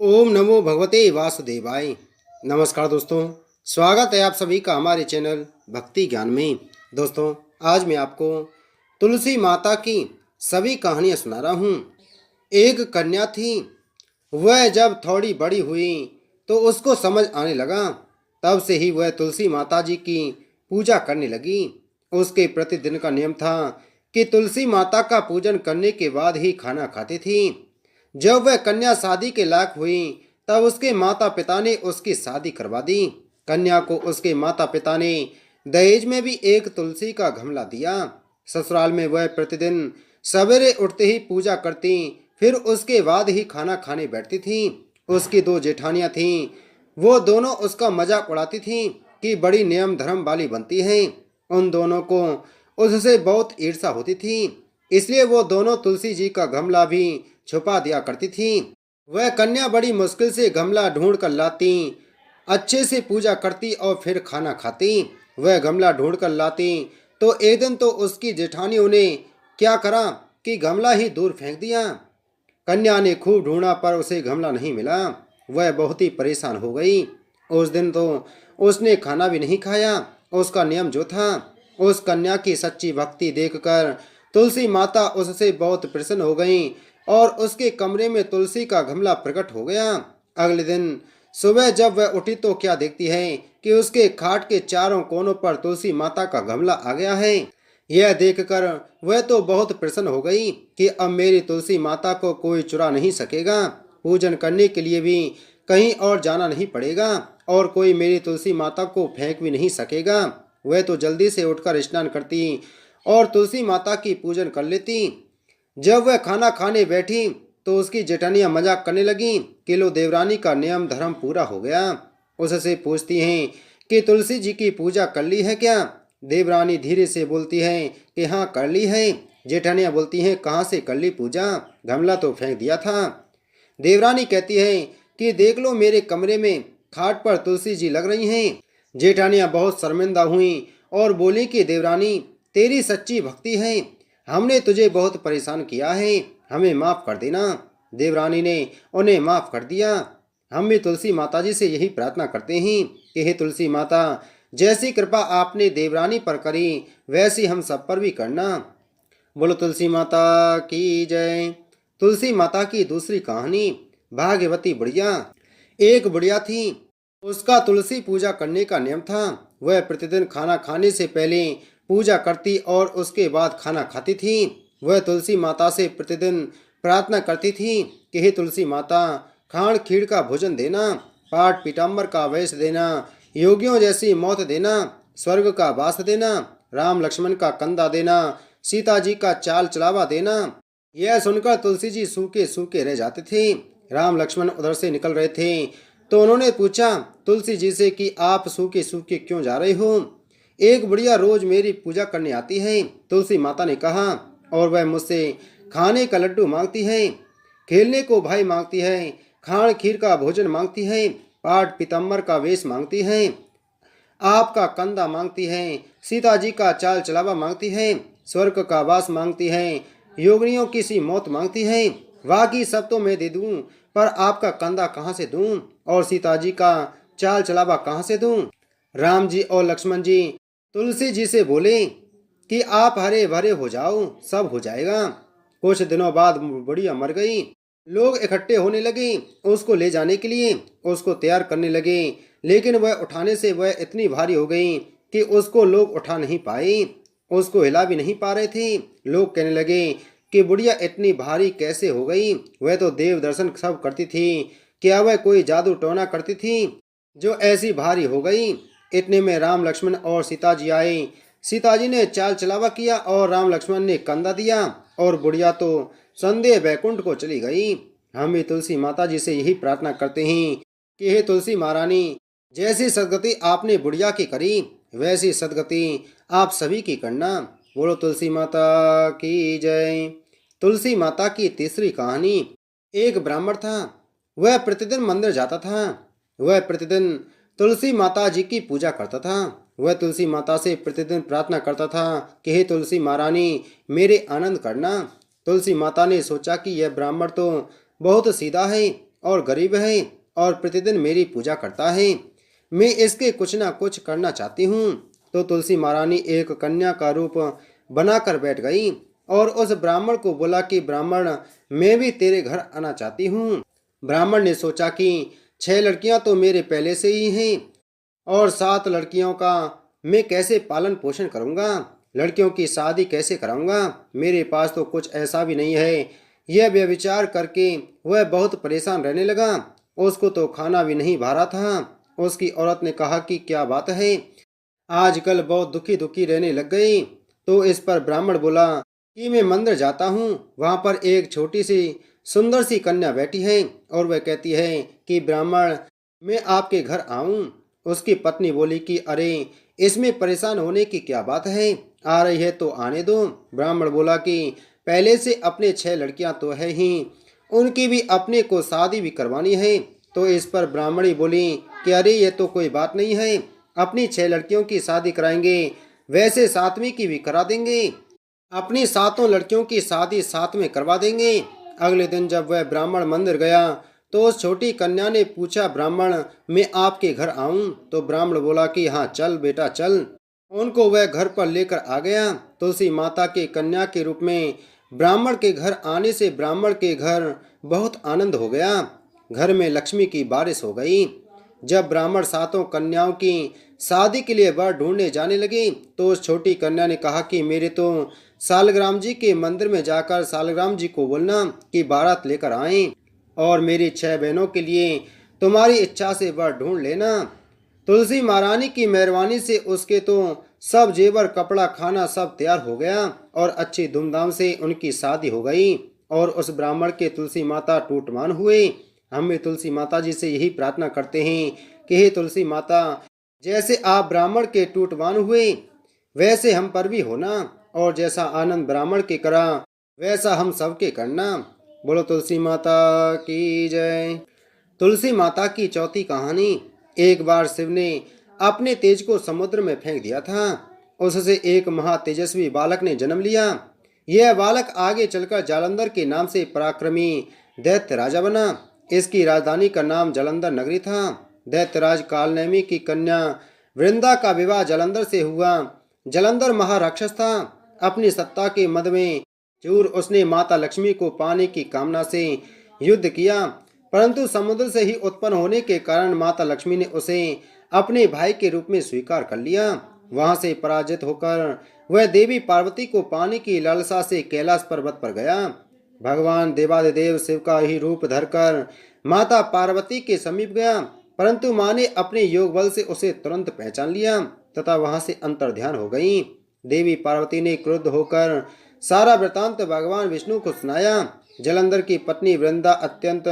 ओम नमो भगवते वासुदेवाय। नमस्कार दोस्तों, स्वागत है आप सभी का हमारे चैनल भक्ति ज्ञान में। दोस्तों, आज मैं आपको तुलसी माता की सभी कहानियाँ सुना रहा हूँ। एक कन्या थी। वह जब थोड़ी बड़ी हुई तो उसको समझ आने लगा। तब से ही वह तुलसी माता जी की पूजा करने लगी। उसके प्रतिदिन का नियम था कि तुलसी माता का पूजन करने के बाद ही खाना खाती थी। जब वह कन्या शादी के लायक हुई तब उसके माता पिता ने उसकी शादी करवा दी। कन्या को उसके माता पिता ने दहेज में भी एक तुलसी का गमला दिया। ससुराल में वह प्रतिदिन सवेरे उठते ही पूजा करती, फिर उसके बाद ही खाना खाने बैठती थी। उसकी दो जेठानियां थीं। वो दोनों उसका मजाक उड़ाती थीं कि बड़ी नियम धर्म वाली बनती है। उन दोनों को उससे बहुत ईर्ष्या होती थी, इसलिए वो दोनों तुलसी जी का गमला भी छुपा दिया करती थी। वह कन्या बड़ी मुश्किल से गमला ढूंढ कर लाती, अच्छे से पूजा करती और फिर खाना खाती। वह गमला ढूंढ कर लाती तो एक दिन तो उसकी जेठानियों ने क्या करा कि गमला ही दूर फेंक दिया। कन्या ने खूब ढूंढा पर उसे गमला नहीं मिला। वह बहुत ही परेशान हो गई। उस दिन तो उसने खाना भी नहीं खाया। उसका नियम जो था, उस कन्या की सच्ची भक्ति देखकर तुलसी माता उससे बहुत प्रसन्न हो गई और उसके कमरे में तुलसी का गमला प्रकट हो गया। अगले दिन सुबह जब वह उठी तो क्या देखती है कि उसके खाट के चारों कोनों पर तुलसी माता का गमला आ गया है। यह देखकर वह तो बहुत प्रसन्न हो गई कि अब मेरी तुलसी माता को कोई चुरा नहीं सकेगा। पूजन करने के लिए भी कहीं और जाना नहीं पड़ेगा और कोई मेरी तुलसी माता को फेंक भी नहीं सकेगा। वह तो जल्दी से उठकर स्नान करती और तुलसी माता की पूजन कर लेती। जब वह खाना खाने बैठी तो उसकी जेठानियां मजाक करने लगी कि लो देवरानी का नियम धर्म पूरा हो गया। उससे पूछती हैं कि तुलसी जी की पूजा कर ली है क्या। देवरानी धीरे से बोलती है कि हाँ कर ली है। जेठानियां बोलती हैं कहाँ से कर ली पूजा, गमला तो फेंक दिया था। देवरानी कहती है कि देख लो मेरे कमरे में खाट पर तुलसी जी लग रही हैं। जेठानियां बहुत शर्मिंदा हुई और बोली कि देवरानी तेरी सच्ची भक्ति है, हमने तुझे बहुत परेशान किया है, हमें माफ कर देना। देवरानी ने उन्हें माफ कर दिया। हम भी तुलसी माता जी से यही प्रार्थना करते हैं कि हे तुलसी माता, जैसी कृपा आपने देवरानी पर करी वैसी हम सब पर भी करना। बोलो तुलसी माता की जय। तुलसी माता की दूसरी कहानी। भाग्यवती बुढ़िया। एक बुढ़िया थी। उसका तुलसी पूजा करने का नियम था। वह प्रतिदिन खाना खाने से पहले पूजा करती और उसके बाद खाना खाती थी। वह तुलसी माता से प्रतिदिन प्रार्थना करती थी कि हे तुलसी माता, खाण खीर का भोजन देना, पाट पीताम्बर का वेश देना, योगियों जैसी मौत देना, स्वर्ग का वास देना, राम लक्ष्मण का कंधा देना, सीता जी का चाल चलावा देना। यह सुनकर तुलसी जी सूखे सूखे रह जाते थे। राम लक्ष्मण उधर से निकल रहे थे तो उन्होंने पूछा तुलसी जी से कि आप सूखे सूखे क्यों जा रहे हो। एक बुढ़िया रोज मेरी पूजा करने आती है, तुलसी माता ने कहा, और वह मुझसे खाने का लड्डू मांगती है, खेलने को भाई मांगती है, खाण खीर का भोजन मांगती है, पाठ पीतम्बर का वेश मांगती है, आपका कंधा मांगती है, सीता जी का चाल चलावा मांगती है, स्वर्ग का वास मांगती है, योगिनियों की सी मौत मांगती है। बाकी सब तो मैं दे दूं, पर आपका कंधा कहाँ से दूं और सीता जी का चाल चलावा कहाँ से दूं। राम जी और लक्ष्मण जी तुलसी जी से बोले कि आप हरे भरे हो जाओ, सब हो जाएगा। कुछ दिनों बाद बुढ़िया मर गई। लोग इकट्ठे होने लगे उसको ले जाने के लिए, उसको तैयार करने लगे, लेकिन वह उठाने से वह इतनी भारी हो गई कि उसको लोग उठा नहीं पाए। उसको हिला भी नहीं पा रहे थे। लोग कहने लगे कि बुढ़िया इतनी भारी कैसे हो गई, वह तो देव दर्शन सब करती थी, क्या वह कोई जादू टोना करती थी जो ऐसी भारी हो गई। इतने में राम लक्ष्मण और सीता जी आए। सीता जी ने चाल चलावा किया और राम लक्ष्मण ने कंधा दिया और बुढ़िया तो संदेह बैकुंठ को चली गई। हम भी तुलसी माता जी से यही प्रार्थना करते हैं कि हे तुलसी महारानी, जैसी सदगति आपने बुढ़िया की करी वैसी सदगति आप सभी की करना। बोलो तुलसी माता की जय। तुलसी माता की तीसरी कहानी। एक ब्राह्मण था। वह प्रतिदिन मंदिर जाता था। वह प्रतिदिन तुलसी माता जी की पूजा करता था। वह तुलसी माता से प्रतिदिन प्रार्थना करता था कि हे तुलसी महारानी, मेरे आनंद करना। तुलसी माता ने सोचा कि यह ब्राह्मण तो बहुत सीधा है और गरीब है और प्रतिदिन मेरी पूजा करता है। मैं इसके कुछ ना कुछ करना चाहती हूँ। तो तुलसी महारानी एक कन्या का रूप बनाकर बैठ गई और उस ब्राह्मण को बोला कि ब्राह्मण, मैं भी तेरे घर आना चाहती हूँ। ब्राह्मण ने सोचा कि 6 लड़कियां तो मेरे पहले से ही हैं और 7 लड़कियों का मैं कैसे पालन पोषण करूंगा, लड़कियों की शादी कैसे कराऊंगा, मेरे पास तो कुछ ऐसा भी नहीं है। यह व्यभिचार करके वह बहुत परेशान रहने लगा। उसको तो खाना भी नहीं भा रहा था। उसकी औरत ने कहा कि क्या बात है, आजकल बहुत दुखी दुखी रहने लग गई। तो इस पर ब्राह्मण बोला कि मैं मंदिर जाता हूँ, वहाँ पर एक छोटी सी सुंदर सी कन्या बैठी है और वह कहती है कि ब्राह्मण, मैं आपके घर आऊं। उसकी पत्नी बोली कि अरे, इसमें परेशान होने की क्या बात है, आ रही है तो आने दो। ब्राह्मण बोला कि पहले से अपने 6 लड़कियां तो है ही, उनकी भी अपने को शादी भी करवानी है। तो इस पर ब्राह्मणी बोली कि अरे, ये तो कोई बात नहीं है, अपनी 6 लड़कियों की शादी कराएंगे, वैसे 7वीं की भी करा देंगे, अपनी 7 लड़कियों की शादी साथ में करवा देंगे। अगले दिन जब वह ब्राह्मण मंदिर गया तो उस छोटी कन्या ने पूछा, ब्राह्मण, मैं आपके घर आऊं? तो ब्राह्मण बोला कि हाँ, चल बेटा चल। उनको वह घर पर लेकर आ गया। तुलसी माता के कन्या के रूप में ब्राह्मण के घर आने से ब्राह्मण के घर बहुत आनंद हो गया। घर में लक्ष्मी की बारिश हो गई। जब ब्राह्मण 7 कन्याओं की शादी के लिए वर ढूंढने जाने लगे तो उस छोटी कन्या ने कहा कि मेरे तो सालग्राम जी के मंदिर में जाकर सालग्राम जी को बोलना कि बारात लेकर आएं और मेरी 6 बहनों के लिए तुम्हारी इच्छा से वर ढूंढ लेना। तुलसी महारानी की मेहरबानी से उसके तो सब जेवर कपड़ा खाना सब तैयार हो गया और अच्छी धूमधाम से उनकी शादी हो गई। और उस ब्राह्मण के तुलसी माता टूटमान हुए। हम भी तुलसी माता जी से यही प्रार्थना करते हैं कि हे तुलसी माता, जैसे आप ब्राह्मण के टूटवान हुए वैसे हम पर भी होना, और जैसा आनंद ब्राह्मण के करा वैसा हम सबके करना। बोलो तुलसी माता की जय। तुलसी माता की चौथी कहानी। एक बार शिव ने अपने तेज को समुद्र में फेंक दिया था। उससे एक महा तेजस्वी बालक ने जन्म लिया। यह बालक आगे चलकर जालंधर के नाम से पराक्रमी दैत्य राजा बना। इसकी राजधानी का नाम जालंधर नगरी था। दैत्यराज कालनेमी की कन्या वृंदा का विवाह जालंधर से हुआ। जालंधर महाराक्षस था। अपनी सत्ता के मद में चूर उसने माता लक्ष्मी को पाने की कामना से युद्ध किया, परंतु समुद्र से ही उत्पन्न होने के कारण माता लक्ष्मी ने उसे अपने भाई के रूप में स्वीकार कर लिया। वहां से पराजित होकर वह देवी पार्वती को पाने की लालसा से कैलाश पर्वत पर गया। भगवान देवादिदेव शिव का ही रूप धरकर माता पार्वती के समीप गया, परंतु माँ ने अपने योग बल से उसे तुरंत पहचान लिया तथा वहां से अंतर्ध्यान हो गई। देवी पार्वती ने क्रुद्ध होकर सारा वृतांत भगवान विष्णु को सुनाया। जालंधर की पत्नी वृंदा अत्यंत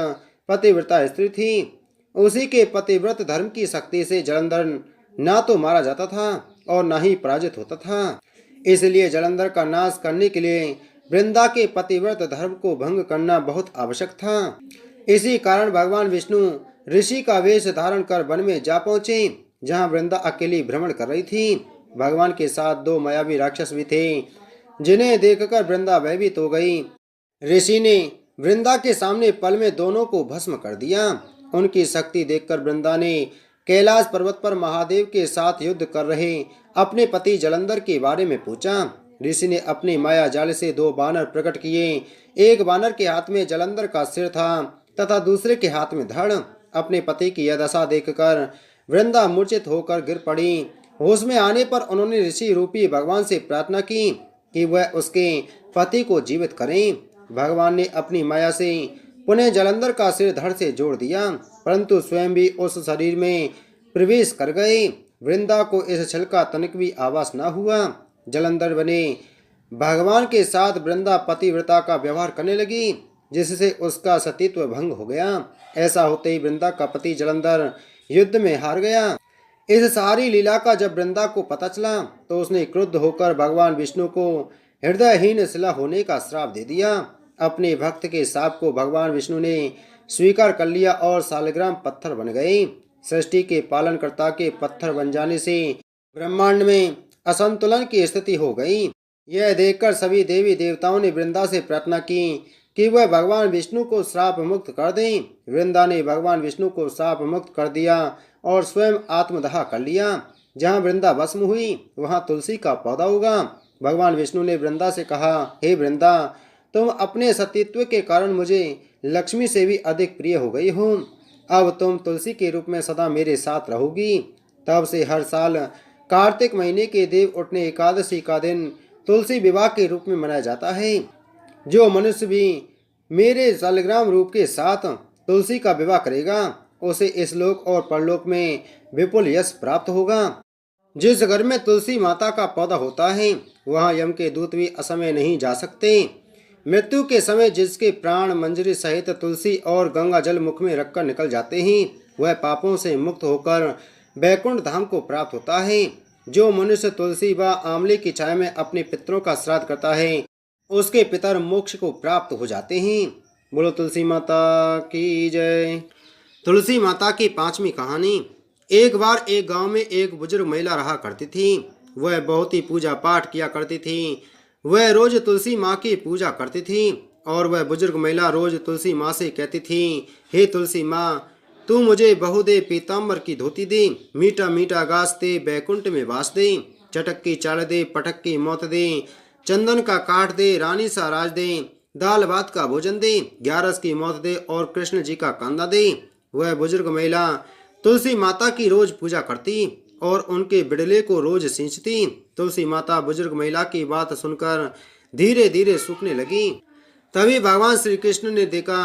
पतिव्रता स्त्री थी। उसी के पतिव्रत धर्म की शक्ति से जालंधर ना तो मारा जाता था और ना ही पराजित होता था। इसलिए जालंधर का नाश करने के लिए वृंदा के पतिव्रत धर्म को भंग करना बहुत आवश्यक था। इसी कारण भगवान विष्णु ऋषि का वेश धारण कर वन में जा पहुंचे, जहां वृंदा अकेली भ्रमण कर रही थी। भगवान के साथ 2 मायावी राक्षस भी थे, जिन्हें देखकर वृंदा भयभीत हो गई। ऋषि ने वृंदा के सामने पल में दोनों को भस्म कर दिया। उनकी शक्ति देखकर वृंदा ने कैलाश पर्वत पर महादेव के साथ युद्ध कर रहे अपने पति जालंधर के बारे में पूछा। ऋषि ने अपनी माया जाल से 2 बानर प्रकट किए। एक बानर के हाथ में जालंधर का सिर था तथा दूसरे के हाथ में धड़। अपने पति की यह दशा देखकर वृंदा मूर्छित होकर गिर पड़ी। होश में आने पर उन्होंने ऋषि रूपी भगवान से प्रार्थना की कि वह उसके पति को जीवित करें। भगवान ने अपनी माया से पुनः जालंधर का सिर धड़ से जोड़ दिया, परंतु स्वयं भी उस शरीर में प्रवेश कर गए। वृंदा को इस छल का तनिक भी आभास न हुआ। जालंधर बने भगवान के साथ वृंदा पतिव्रता का व्यवहार करने लगी, जिससे उसका सतीत्व भंग हो गया। ऐसा होते ही वृंदा का पति जालंधर युद्ध में हार गया। इस सारी लीला का जब वृंदा को पता चला तो उसने क्रुद्ध होकर भगवान विष्णु को हृदयहीन शिला होने का श्राप दे दिया। अपने भक्त के शाप को भगवान विष्णु ने स्वीकार कर लिया और सालग्राम पत्थर बन गए। सृष्टि के पालनकर्ता के पत्थर बन जाने से ब्रह्मांड में असंतुलन की स्थिति हो गई। यह देखकर सभी देवी देवताओं ने वृंदा से प्रार्थना की कि वह भगवान विष्णु को श्राप मुक्त कर दें। वृंदा ने भगवान विष्णु को श्राप मुक्त कर दिया और स्वयं आत्मदाह कर लिया। जहाँ वृंदा भस्म हुई वहाँ तुलसी का पौधा उगा। भगवान विष्णु ने वृंदा से कहा, हे वृंदा, तुम अपने सतीत्व के कारण मुझे लक्ष्मी से भी अधिक प्रिय हो गई हो। अब तुम तुलसी के रूप में सदा मेरे साथ रहोगी। तब से हर साल कार्तिक महीने के देव उठने एकादशी का दिन तुलसी विवाह के रूप में मनाया जाता है। जो मनुष्य भी मेरे शालिग्राम रूप के साथ तुलसी का विवाह करेगा उसे इस लोक और परलोक में विपुल यश प्राप्त होगा। जिस घर में तुलसी माता का पौधा होता है वहाँ यम के दूत भी असमय नहीं जा सकते। मृत्यु के समय जिसके प्राण मंजरी सहित तुलसी और गंगा जल मुख में रखकर निकल जाते हैं वह पापों से मुक्त होकर बैकुंठ धाम को प्राप्त होता है। जो मनुष्य तुलसी व आंवले की छाया में अपने पितरों का श्राद्ध करता है उसके पितर मोक्ष को प्राप्त हो जाते हैं। बोलो तुलसी माता की जय। तुलसी माता की पांचवी कहानी। एक बार एक गांव में एक बुजुर्ग महिला रहा करती थी। वह बहुत ही पूजा पाठ किया करती थी। वह रोज तुलसी माँ की पूजा करती थी और वह बुजुर्ग महिला रोज तुलसी माँ से कहती थी, हे तुलसी माँ, तू मुझे बहु दे, पीताम्बर की धोती दे, मीठा मीठा घास दे, बैकुंठ में वास दे, चटक की चाल दे, पटक की मौत दे, चंदन का काठ दे, रानी सा राज दे, दाल भात का भोजन दे, ग्यारस की मौत दे और कृष्ण जी का कांदा दे। वह बुजुर्ग महिला तुलसी माता की रोज पूजा करती और उनके बिड़ले को रोज सींचती। तुलसी माता बुजुर्ग महिला की बात सुनकर धीरे धीरे सूखने लगी। तभी भगवान श्री कृष्ण ने देखा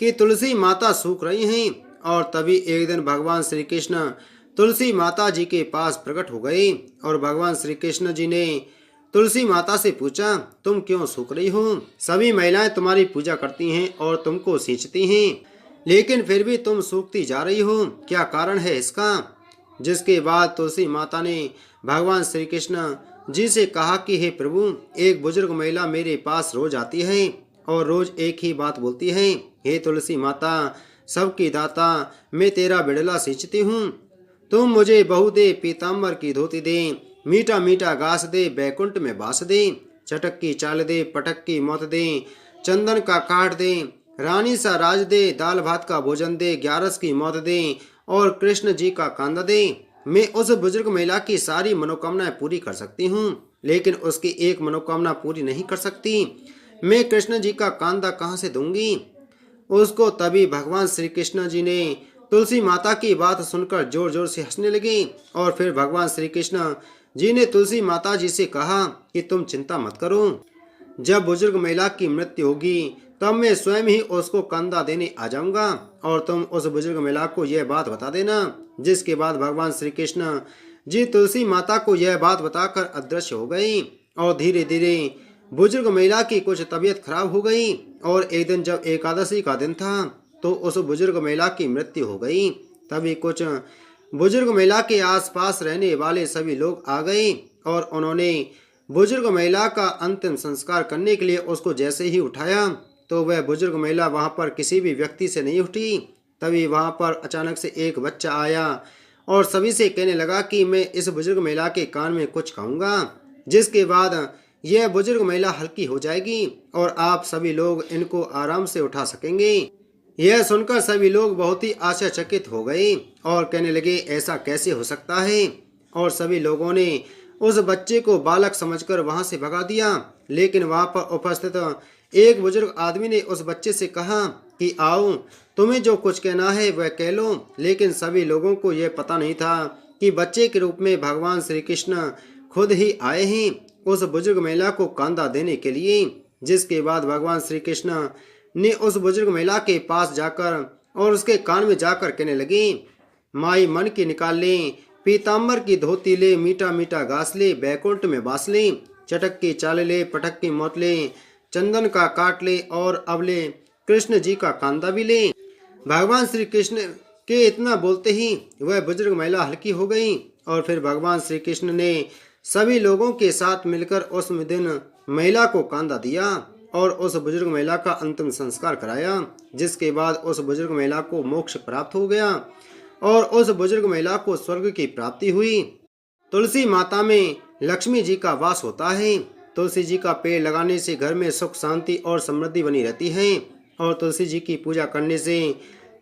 कि तुलसी माता सूख रही हैं और तभी एक दिन भगवान श्री कृष्ण तुलसी माता जी के पास प्रकट हो गए और भगवान श्री कृष्ण जी ने तुलसी माता से पूछा, तुम क्यों सूख रही हो? सभी महिलाएं तुम्हारी पूजा करती हैं और तुमको सींचती हैं, लेकिन फिर भी तुम सूखती जा रही हो, क्या कारण है इसका? जिसके बाद तुलसी माता ने भगवान श्री कृष्ण जी से कहा कि हे प्रभु, एक बुजुर्ग महिला मेरे पास रोज आती है और रोज एक ही बात बोलती है, हे तुलसी माता, सबकी दाता, मैं तेरा बिड़ला सींचती हूँ, तुम मुझे बहु दे, पीताम्बर की धोती दे, मीठा मीठा घास दे, बैकुंठ में बास दे, चटक की चाल दे, पटक की मौत दे, चंदन का काठ दे, रानी सा राज दे, दाल भात का भोजन दे, ग्यारस की मौत दे और कृष्ण जी का कांदा दे। मैं उस बुजुर्ग महिला की सारी मनोकामनाएं पूरी कर सकती हूँ, लेकिन उसकी एक मनोकामना पूरी नहीं कर सकती। मैं कृष्ण जी का कांदा कहाँ से दूंगी उसको? तभी भगवान श्री कृष्ण जी ने तुलसी माता की बात सुनकर जोर जोर से हंसने लगे और फिर भगवान श्री कृष्ण जी ने तुलसी माता जी से कहा कि तुम चिंता मत करो, जब बुजुर्ग महिला की मृत्यु होगी तब मैं स्वयं ही उसको कंधा देने आ जाऊंगा और तुम उस बुजुर्ग महिला को यह बात बता देना। जिसके बाद भगवान श्री कृष्ण जी तुलसी माता को यह बात बताकर अदृश्य हो गई और धीरे धीरे बुजुर्ग महिला की कुछ तबीयत खराब हो गई और एक दिन जब एकादशी का दिन था तो उस बुजुर्ग महिला की मृत्यु हो गई। तभी कुछ बुजुर्ग महिला के आसपास रहने वाले सभी लोग आ गए और उन्होंने बुजुर्ग महिला का अंतिम संस्कार करने के लिए उसको जैसे ही उठाया तो वह बुजुर्ग महिला वहां पर किसी भी व्यक्ति से नहीं उठी। तभी वहां पर अचानक से एक बच्चा आया और सभी से कहने लगा कि मैं इस बुजुर्ग महिला के कान में कुछ कहूँगा, जिसके बाद यह बुजुर्ग महिला हल्की हो जाएगी और आप सभी लोग इनको आराम से उठा सकेंगे। यह सुनकर सभी लोग बहुत ही आश्चर्यचकित हो गए और कहने लगे, ऐसा कैसे हो सकता है? और सभी लोगों ने उस बच्चे को बालक समझकर वहां से भगा दिया। लेकिन वहां पर उपस्थित एक बुजुर्ग आदमी ने उस बच्चे से कहा कि आओ, तुम्हें जो कुछ कहना है वह कह लो। लेकिन सभी लोगों को यह पता नहीं था कि बच्चे के रूप में भगवान श्री कृष्ण खुद ही आए हैं उस बुजुर्ग महिला को कांधा देने के लिए। जिसके बाद भगवान श्री कृष्ण ने उस बुजुर्ग महिला के पास जाकर और उसके कान में जाकर कहने लगे, माई मन की निकाल ले, पीताम्बर की धोती ले, मीठा मीठा घास ले, बैकुंठ में बास ले, चटक की चाल ले, पटक की मौत ले, चंदन का काट ले और अब ले कृष्ण जी का कांदा भी ले। भगवान श्री कृष्ण के इतना बोलते ही वह बुजुर्ग महिला हल्की हो गई और फिर भगवान श्री कृष्ण ने सभी लोगों के साथ मिलकर उस दिन महिला को कांदा दिया और उस बुजुर्ग महिला का अंतिम संस्कार कराया। जिसके बाद उस बुजुर्ग महिला को मोक्ष प्राप्त हो गया और उस बुजुर्ग महिला को स्वर्ग की प्राप्ति हुई। तुलसी माता में लक्ष्मी जी का वास होता है। तुलसी जी का पेड़ लगाने से घर में सुख शांति और समृद्धि बनी रहती है और तुलसी जी की पूजा करने से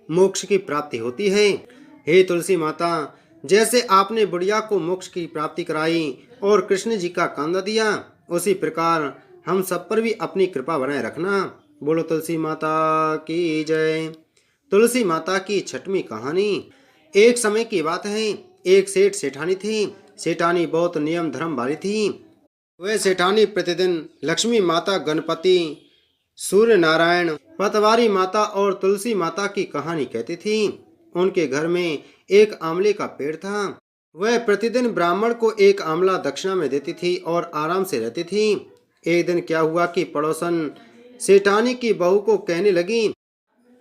मोक्ष की प्राप्ति होती है। हे तुलसी माता, जैसे आपने बुढ़िया को मोक्ष की प्राप्ति कराई और कृष्ण जी का कांदा दिया, उसी प्रकार हम सब पर भी अपनी कृपा बनाए रखना। बोलो तुलसी माता की जय। तुलसी माता की छठवीं कहानी। एक समय की बात है, एक सेठ सेठानी थी। सेठानी बहुत नियम धर्म वाली थी। वह सेठानी प्रतिदिन लक्ष्मी माता, गणपति, सूर्य नारायण, पतवारी माता और तुलसी माता की कहानी कहती थी। उनके घर में एक आंवले का पेड़ था। वह प्रतिदिन ब्राह्मण को एक आंवला दक्षिणा में देती थी और आराम से रहती थी। एक दिन क्या हुआ कि पड़ोसन सेठानी की बहू को कहने लगी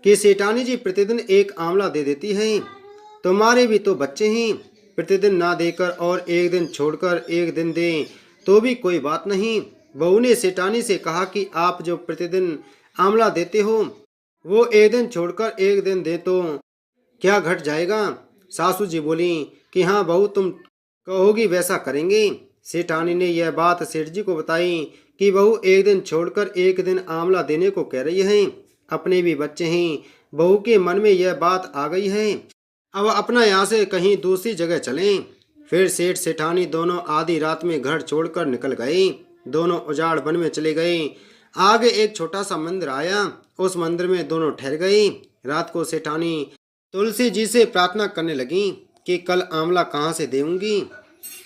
कि सेठानी जी प्रतिदिन एक आंवला दे देती हैं, तुम्हारे भी तो बच्चे हैं, प्रतिदिन ना देकर और एक दिन छोड़कर एक दिन दें तो भी कोई बात नहीं। बहू ने सेठानी से कहा कि आप जो प्रतिदिन आंवला देते हो वो एक दिन छोड़कर एक दिन दे तो क्या घट जाएगा। सासू जी बोली कि हाँ बहू, तुम कहोगी वैसा करेंगे। सेठानी ने यह बात सेठ जी को बताई कि बहू एक दिन छोड़कर एक दिन आंवला देने को कह रही है, अपने भी बच्चे हैं। बहू के मन में यह बात आ गई है, अब अपना यहाँ से कहीं दूसरी जगह चलें। फिर सेठ सेठानी दोनों आधी रात में घर छोड़कर निकल गए। दोनों उजाड़ वन में चले गए। आगे एक छोटा सा मंदिर आया, उस मंदिर में दोनों ठहर गए। रात को सेठानी तुलसी जी से प्रार्थना करने लगी कि कल आंवला कहाँ से देऊंगी,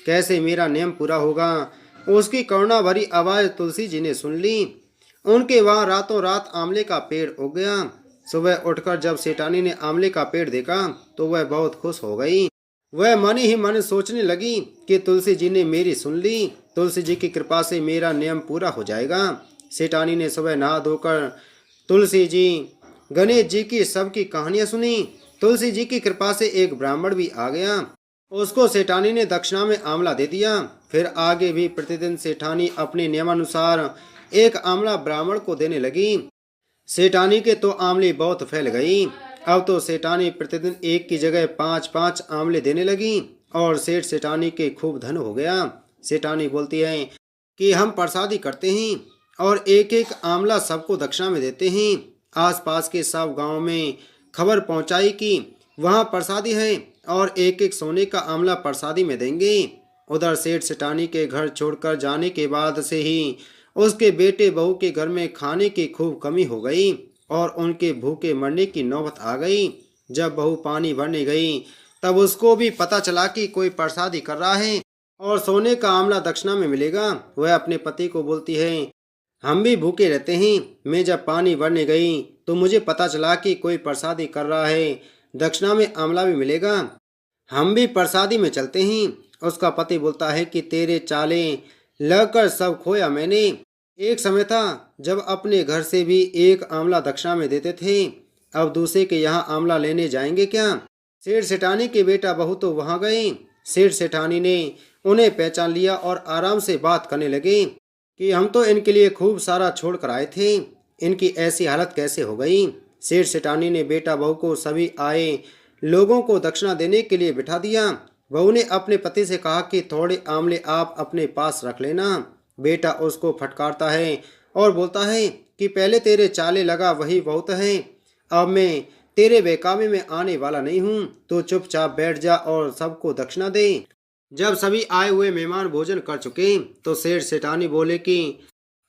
कैसे मेरा नियम पूरा होगा। उसकी करुणा भरी आवाज़ तुलसी जी ने सुन ली। उनके वहाँ रातों रात आंवले का पेड़ उग गया। सुबह उठकर जब सेठानी ने आंवले का पेड़ देखा तो वह बहुत खुश हो गई। वह मन ही मन सोचने लगी कि तुलसी जी ने मेरी सुन ली, तुलसी जी की कृपा से मेरा नियम पूरा हो जाएगा। सेठानी ने सुबह नहा धोकर तुलसी जी, गणेश जी की सबकी कहानियां सुनी। तुलसी जी की कृपा से एक ब्राह्मण भी आ गया। उसको सेठानी ने दक्षिणा में आंवला दे दिया। फिर आगे भी प्रतिदिन सेठानी अपने नियमानुसार एक आंवला ब्राह्मण को देने लगी। सेठानी के तो आंवले बहुत फैल गई। अब तो सेठानी प्रतिदिन एक की जगह 5-5 आंवले देने लगी और सेठ सेठानी के खूब धन हो गया। सेठानी बोलती है कि हम प्रसादी करते हैं और एक एक आंवला सबको दक्षिणा में देते हैं। आसपास के सब गांव में खबर पहुंचाई कि वहां प्रसादी है और एक एक सोने का आंवला प्रसादी में देंगे। उधर सेठ सेठानी के घर छोड़कर जाने के बाद से ही उसके बेटे बहू के घर में खाने की खूब कमी हो गई और उनके भूखे मरने की नौबत आ गई। जब बहू पानी भरने गई तब उसको भी पता चला कि कोई प्रसादी कर रहा है और सोने का आंवला दक्षिणा में मिलेगा। वह अपने पति को बोलती है, हम भी भूखे रहते हैं, मैं जब पानी भरने गई तो मुझे पता चला कि कोई प्रसादी कर रहा है, दक्षिणा में आंवला भी मिलेगा, हम भी प्रसादी में चलते हैं। उसका पति बोलता है कि तेरे चाले लगकर सब खोया मैंने। एक समय था जब अपने घर से भी एक आंवला दक्षिणा में देते थे, अब दूसरे के यहाँ आंवला लेने जाएंगे क्या। सेठ सेठानी के बेटा बहू तो वहाँ गए। सेठ सेठानी ने उन्हें पहचान लिया और आराम से बात करने लगे कि हम तो इनके लिए खूब सारा छोड़ कर आए थे, इनकी ऐसी हालत कैसे हो गई। सेठ सेठानी ने बेटा बहू को सभी आए लोगों को दक्षिणा देने के लिए बिठा दिया। बहू ने अपने पति से कहा कि थोड़े आंवले आप अपने पास रख लेना। बेटा उसको फटकारता है और बोलता है कि पहले तेरे चाले लगा वही बहुत है, अब मैं तेरे बेकामी में आने वाला नहीं हूँ, तो चुपचाप बैठ जा और सबको दक्षिणा दे। जब सभी आए हुए मेहमान भोजन कर चुके तो सेठ सेठानी बोले कि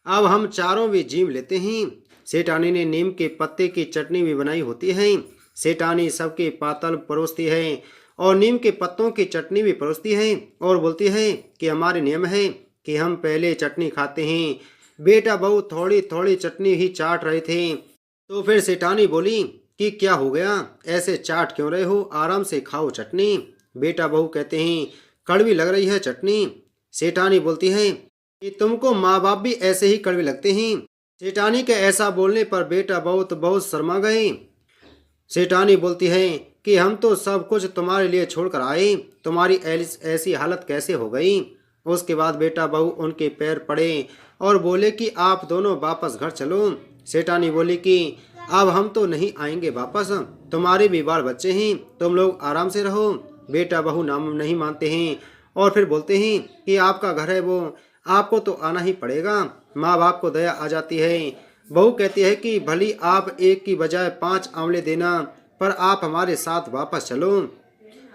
अब हम चारों भी जीम लेते हैं। सेठानी ने नीम के पत्ते की चटनी भी बनाई होती है। सेठानी सबके पातल परोसती है और नीम के पत्तों की चटनी भी परोसती है और बोलती है कि हमारे नियम है कि हम पहले चटनी खाते हैं। बेटा बहू थोड़ी थोड़ी चटनी ही चाट रहे थे तो फिर सेठानी बोली कि क्या हो गया, ऐसे चाट क्यों रहे हो, आराम से खाओ चटनी। बेटा बहू कहते हैं कड़वी लग रही है चटनी। सेठानी बोलती है कि तुमको माँ बाप भी ऐसे ही कड़वे लगते हैं। सेठानी के ऐसा बोलने पर बेटा बहू तो बहुत शर्मा गए। सेठानी बोलती है कि हम तो सब कुछ तुम्हारे लिए छोड़कर आए, तुम्हारी ऐसी हालत कैसे हो गई। उसके बाद बेटा बहू उनके पैर पड़े और बोले कि आप दोनों वापस घर चलो। सेठानी बोली कि अब हम तो नहीं आएंगे वापस, तुम्हारे भी बाल बच्चे हैं, तुम लोग आराम से रहो। बेटा बहू नाम नहीं मानते हैं और फिर बोलते हैं कि आपका घर है वो आपको तो आना ही पड़ेगा। माँ बाप को दया आ जाती है। बहू कहती है कि भली आप एक की बजाय 5 आंवले देना, पर आप हमारे साथ वापस चलो।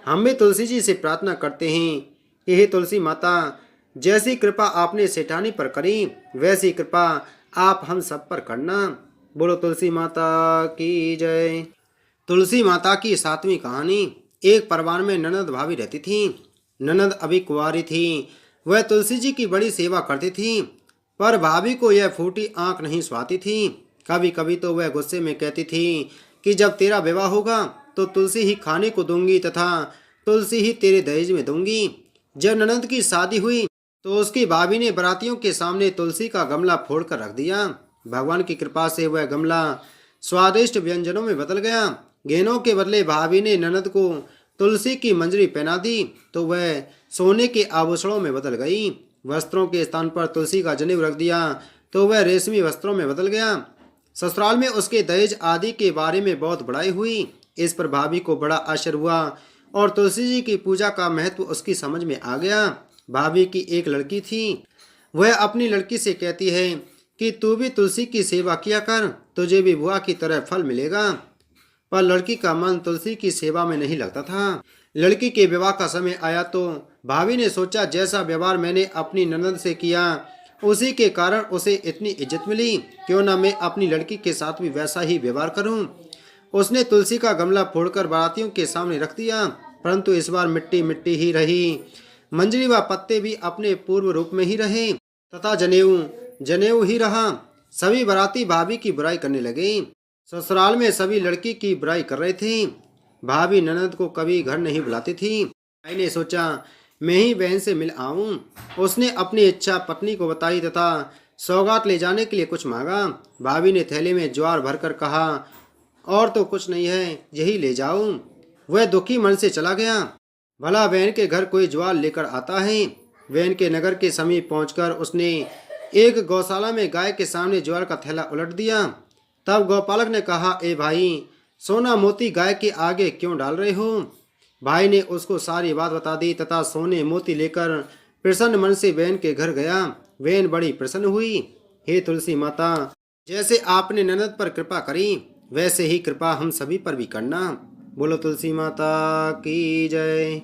हम भी तुलसी जी से प्रार्थना करते हैं कि हे तुलसी माता, जैसी कृपा आपने सेठानी पर करी, वैसी कृपा आप हम सब पर करना। बोलो तुलसी माता की जय। तुलसी माता की 7वीं कहानी। एक परिवार में ननद भाभी रहती थी। ननद अभी कुंवारी थी। वह तुलसी जी की बड़ी सेवा करती थी, पर भाभी को यह फूटी आंख नहीं सुहाती थी। कभी कभी तो वह गुस्से में कहती थी कि जब तेरा विवाह होगा तो तुलसी ही खाने को दूंगी तथा तुलसी ही तेरे दहेज में दूंगी। जब ननद की शादी हुई तो उसकी भाभी ने बारातियों के सामने तुलसी का गमला फोड़ कर रख दिया। भगवान की कृपा से वह गमला स्वादिष्ट व्यंजनों में बदल गया। गहनों के बदले भाभी ने ननद को तुलसी की मंजरी पहना दी तो वह सोने के आभूषणों में बदल गई। वस्त्रों के स्थान पर तुलसी का जनेऊ रख दिया तो वह रेशमी वस्त्रों में बदल गया। ससुराल में उसके दहेज आदि के बारे में बहुत बड़ाई हुई। इस पर भाभी को बड़ा आश्चर्य हुआ और तुलसी जी की पूजा का महत्व उसकी समझ में आ गया। भाभी की एक लड़की थी। वह अपनी लड़की से कहती है कि तू भी तुलसी की सेवा किया कर, तुझे भी बुआ की तरह फल मिलेगा। पर लड़की का मन तुलसी की सेवा में नहीं लगता था। लड़की के विवाह का समय आया तो भाभी ने सोचा जैसा व्यवहार मैंने अपनी ननद से किया उसी के कारण उसे इतनी इज्जत मिली, क्यों ना मैं अपनी लड़की के साथ भी वैसा ही व्यवहार करूं। उसने तुलसी का गमला फोड़कर बारातियों के सामने रख दिया, परंतु इस बार मिट्टी मिट्टी ही रही। मंजरी व पत्ते भी अपने पूर्व रूप में ही रहे तथा जनेऊ जनेऊ ही रहा। सभी बाराती भाभी की बुराई करने लगे। ससुराल में सभी लड़की की बुराई कर रहे थे। भाभी ननद को कभी घर नहीं बुलाती थी। भाई ने सोचा मैं ही बहन से मिल आऊं। उसने अपनी इच्छा पत्नी को बताई तथा सौगात ले जाने के लिए कुछ मांगा। भाभी ने थैले में ज्वार भरकर कहा, और तो कुछ नहीं है, यही ले जाऊं। वह दुखी मन से चला गया। भला बहन के घर कोई ज्वार लेकर आता है। बहन के नगर के समीप पहुंचकर उसने एक गौशाला में गाय के सामने ज्वार का थैला उलट दिया। तब गौपालक ने कहा, ए भाई, सोना मोती गाय के आगे क्यों डाल रहे हो। भाई ने उसको सारी बात बता दी तथा सोने मोती लेकर प्रसन्न मन से बहन के घर गया। बहन बड़ी प्रसन्न हुई। हे तुलसी माता, जैसे आपने ननद पर कृपा करी वैसे ही कृपा हम सभी पर भी करना। बोलो तुलसी माता की जय।